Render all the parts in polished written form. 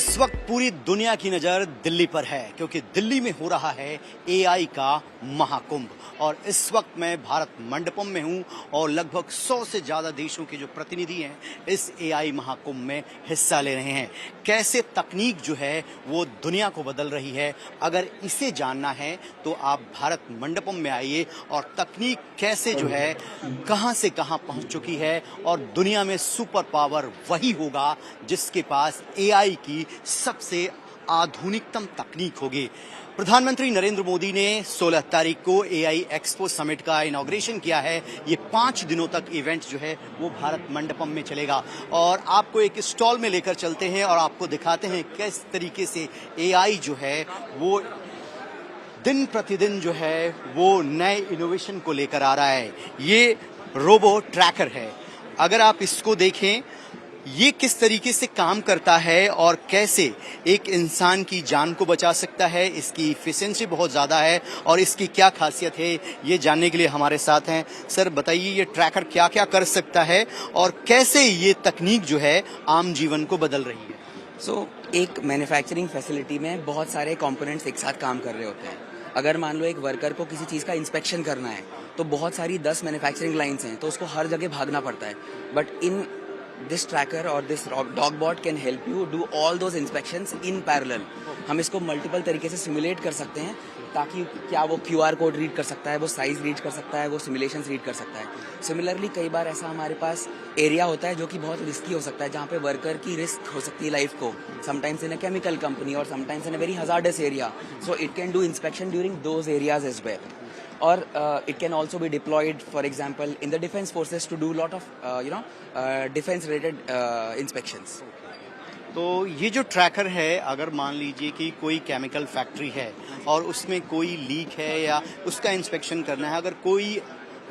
इस वक्त पूरी दुनिया की नजर दिल्ली पर है क्योंकि दिल्ली में हो रहा है एआई का महाकुंभ। और इस वक्त मैं भारत मंडपम में हूं और लगभग 100 से ज्यादा देशों के जो प्रतिनिधि हैं इस एआई महाकुंभ में हिस्सा ले रहे हैं। कैसे तकनीक जो है वो दुनिया को बदल रही है, अगर इसे जानना है तो आप भारत मंडपम में आइए और तकनीक कैसे जो है कहां से कहां पहुंच चुकी है। और दुनिया में सुपर पावर वही होगा जिसके पास एआई की सबसे आधुनिकतम तकनीक होगी। प्रधानमंत्री नरेंद्र मोदी ने 16 तारीख को एआई एक्सपो समिट का इनॉग्रेशन किया है। ये 5 दिनों तक इवेंट जो है वो भारत मंडपम में चलेगा और आपको एक स्टॉल में लेकर चलते हैं और आपको दिखाते हैं किस तरीके से एआई जो है वो दिन प्रतिदिन जो है वो नए इनोवेशन को लेकर आ रहा है। ये रोबो ट्रैकर है, अगर आप इसको देखें ये किस तरीके से काम करता है और कैसे एक इंसान की जान को बचा सकता है, इसकी इफिशिएंसी बहुत ज़्यादा है और इसकी क्या खासियत है ये जानने के लिए हमारे साथ हैं। सर बताइए ये ट्रैकर क्या क्या कर सकता है और कैसे ये तकनीक जो है आम जीवन को बदल रही है। एक मैन्युफैक्चरिंग फैसिलिटी में बहुत सारे कंपोनेंट्स एक साथ काम कर रहे होते हैं। अगर मान लो एक वर्कर को किसी चीज़ का इंस्पेक्शन करना है तो बहुत सारी 10 मैन्युफैक्चरिंग लाइंस हैं, तो उसको हर जगह भागना पड़ता है। But in this tracker or this dog bot can help you do all those inspections in parallel. हम इसको मल्टीपल तरीके से सिमुलेट कर सकते हैं ताकि क्या वो QR कोड रीड कर सकता है, वो साइज रीड कर सकता है, वो सिमुलेशंस रीड कर सकता है। सिमिलरली कई बार ऐसा हमारे पास एरिया होता है जो कि बहुत रिस्की हो सकता है, जहाँ पे वर्कर की रिस्क हो सकती है लाइफ को, sometimes in a chemical company और sometimes in a very hazardous area, so it can do inspection during those areas as well. Or it can also be deployed, for example, in the defense forces to do lot of defense related inspections. तो ये जो tracker है, अगर मान लीजिए कि कोई chemical factory है और उसमें कोई लीक है या उसका इंस्पेक्शन करना है, अगर कोई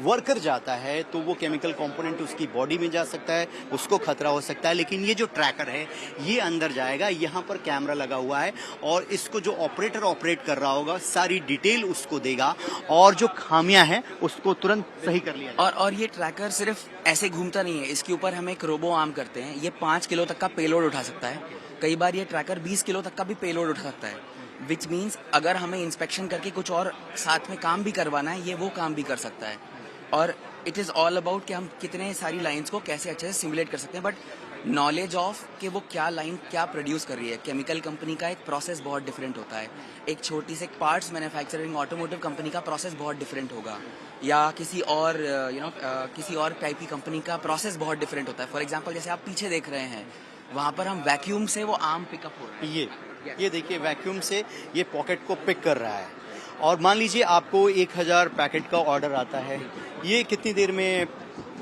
वर्कर जाता है तो वो केमिकल कंपोनेंट उसकी बॉडी में जा सकता है, उसको खतरा हो सकता है। लेकिन ये जो ट्रैकर है ये अंदर जाएगा, यहाँ पर कैमरा लगा हुआ है और इसको जो ऑपरेटर ऑपरेट कर रहा होगा सारी डिटेल उसको देगा और जो खामियां हैं उसको तुरंत सही कर लिया। और ये ट्रैकर सिर्फ ऐसे घूमता नहीं है, इसके ऊपर हम एक रोबो आर्म करते हैं। ये 5 किलो तक का पेलोड उठा सकता है। कई बार ये ट्रैकर 20 किलो तक का भी पेलोड उठा सकता है, विच मीन्स अगर हमें इंस्पेक्शन करके कुछ और साथ में काम भी करवाना है ये वो काम भी कर सकता है। और इट इज़ ऑल अबाउट कि हम कितने सारी लाइंस को कैसे अच्छे से सिमुलेट कर सकते हैं। बट नॉलेज ऑफ कि वो क्या लाइन क्या प्रोड्यूस कर रही है। केमिकल कंपनी का एक प्रोसेस बहुत डिफरेंट होता है, एक छोटी से पार्ट्स मैन्युफैक्चरिंग ऑटोमोटिव कंपनी का प्रोसेस बहुत डिफरेंट होगा, या किसी और किसी और टाइप की कंपनी का प्रोसेस बहुत डिफरेंट होता है। फॉर एग्जाम्पल जैसे आप पीछे देख रहे हैं, वहाँ पर हम वैक्यूम से वो आर्म पिकअप हो रहा है। ये देखिए वैक्यूम से ये पॉकेट को पिक कर रहा है। और मान लीजिए आपको 1000 पैकेट का ऑर्डर आता है, ये कितनी देर में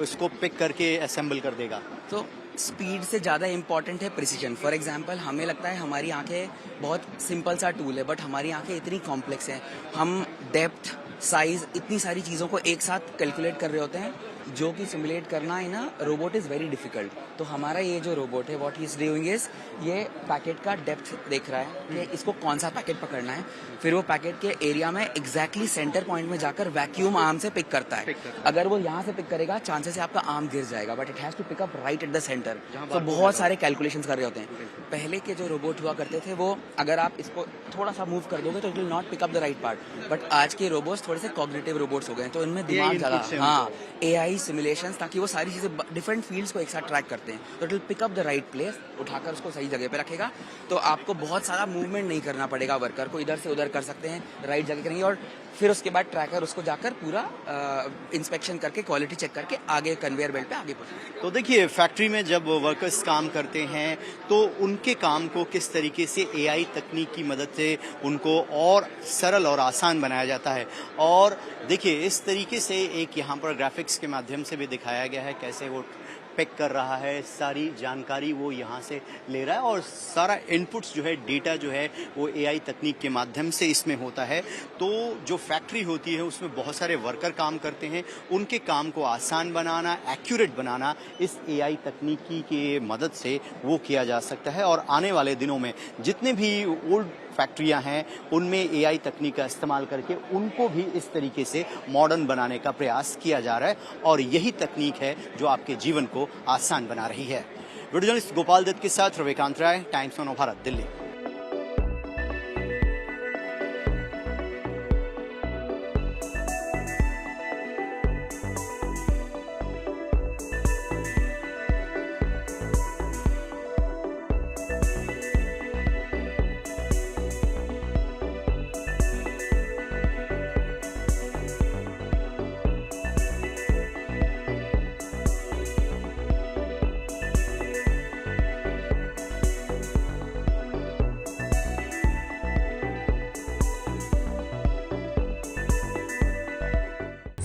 उसको पिक करके असेंबल कर देगा? तो स्पीड से ज़्यादा इम्पॉर्टेंट है प्रिसीजन। फॉर एग्जांपल हमें लगता है हमारी आंखें बहुत सिंपल सा टूल है, बट हमारी आंखें इतनी कॉम्प्लेक्स हैं। हम डेप्थ, साइज, इतनी सारी चीज़ों को एक साथ कैलकुलेट कर रहे होते हैं जो कि सिमुलेट करना in a robot is very difficult. तो हमारा ये जो रोबोट है what he is doing is ये पैकेट का डेप्थ देख रहा है कि इसको कौन सा पैकेट पकड़ना है, फिर वो पैकेट के एरिया में एग्जैक्टली सेंटर पॉइंट में जाकर वैक्यूम आर्म से पिक करता है। अगर वो यहाँ से पिक करेगा चांसेस है आपका आर्म गिर जाएगा, but it has to pick up right at the centre. तो बहुत सारे कैलकुलेशंस कर रहे होते हैं। पहले के जो रोबोट हुआ करते थे वो अगर आप इसको थोड़ा सा मूव कर दोगे तो it will not pick up the right part, but आज के रोबोट्स थोड़े से कॉग्निटिव रोबोट्स हो गए हैं, तो इनमें दिमाग ज़्यादा, हाँ, एआई सिमुलेशंस, ताकि वो सारी चीज़ें डिफरेंट फील्ड्स को एक साथ ट्रैक करते हैं। तो it will pick up the right place, उठाकर उसको सही जगह पे रखेगा। तो आपको बहुत सारा मूवमेंट नहीं करना पड़ेगा, वर्कर को इधर से उधर कर सकते हैं, राइट जगह करेंगे और फिर उसके बाद ट्रैकर उसको जाकर पूरा इंस्पेक्शन करके क्वालिटी चेक करके आगे कन्वेयर बेल्ट पे आगे पहुंचे। तो देखिए फैक्ट्री में जब वर्कर्स काम करते हैं तो उनके काम को किस तरीके से एआई तकनीक की मदद से उनको और सरल और आसान बनाया जाता है। और देखिए इस तरीके से एक यहाँ पर ग्राफिक्स के माध्यम से भी दिखाया गया है कैसे वो पिक कर रहा है, सारी जानकारी वो यहाँ से ले रहा है और सारा इनपुट्स जो है, डेटा जो है वो एआई तकनीक के माध्यम से इसमें होता है। तो जो फैक्ट्री होती है उसमें बहुत सारे वर्कर काम करते हैं, उनके काम को आसान बनाना, एक्यूरेट बनाना इस एआई तकनीकी के मदद से वो किया जा सकता है। और आने वाले दिनों में जितने भी ओल्ड फैक्ट्रियां हैं उनमें एआई तकनीक का इस्तेमाल करके उनको भी इस तरीके से मॉडर्न बनाने का प्रयास किया जा रहा है और यही तकनीक है जो आपके जीवन को आसान बना रही है। वीडियो जर्नलिस्ट गोपाल दत्त के साथ Ravikant Rai, Times of Bharat, Delhi.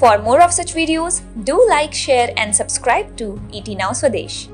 For more of such videos, do like, share and subscribe to ET Now Swadesh.